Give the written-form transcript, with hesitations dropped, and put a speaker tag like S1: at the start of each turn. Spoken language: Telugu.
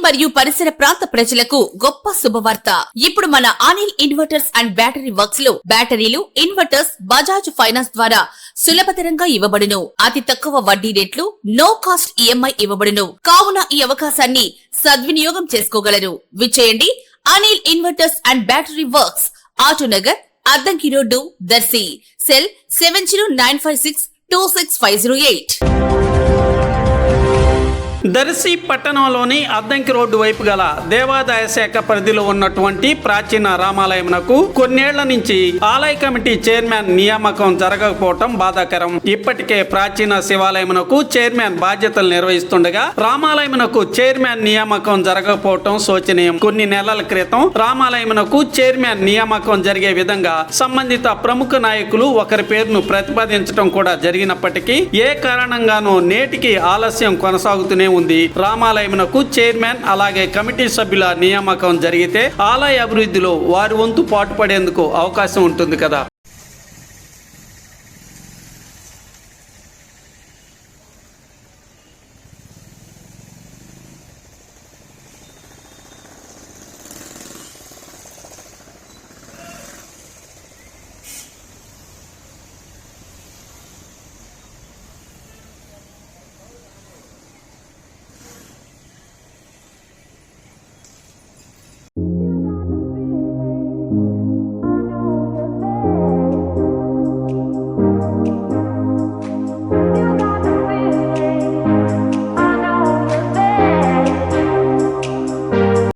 S1: మరియు పరిసర ప్రాంత ప్రజలకు గొప్ప శుభవార్త. ఇప్పుడు మన Anil inverters and battery works లో బ్యాటరీలు, ఇన్వర్టర్స్ బజాజ్ ఫైనాన్స్ ద్వారా సులభతరంగా ఇవ్వబడును. అతి తక్కువ వడ్డీ రేట్లు, నో కాస్ట్ ఈఎంఐ ఇవ్వబడును. కావున ఈ అవకాశాన్ని సద్వినియోగం చేసుకోగలరు. విచ్చేయండి Anil inverters and battery works, Autonagar, Addanki road, Darshi. Cell 7095626508.
S2: Darshi పట్టణంలోని అద్దంకి రోడ్డు వైపు గల దేవాదాయ శాఖ పరిధిలో ఉన్నటువంటి ప్రాచీన రామాలయమునకు కొన్నేళ్ల నుంచి ఆలయ కమిటీ చైర్మన్ నియామకం జరగకపోవటం బాధాకరం. ఇప్పటికే ప్రాచీన శివాలయమునకు చైర్మన్ బాధ్యతలు నిర్వహిస్తుండగా రామాలయమునకు చైర్మన్ నియామకం జరగకపోవటం శోచనీయం. కొన్ని నెలల క్రితం రామాలయమునకు చైర్మన్ నియామకం జరిగే విధంగా సంబంధిత ప్రముఖ నాయకులు ఒకరి పేరును ప్రతిపాదించడం కూడా జరిగినప్పటికీ ఏ కారణంగానూ నేటికి ఆలస్యం కొనసాగుతూనే ఉంది. రామాలయమునకు చైర్మన్ అలాగే కమిటీ సభ్యుల నియామకం జరిగితే ఆలయ అభివృద్ధిలో వారి వంతు పాటుపడేందుకు అవకాశం ఉంటుంది కదా.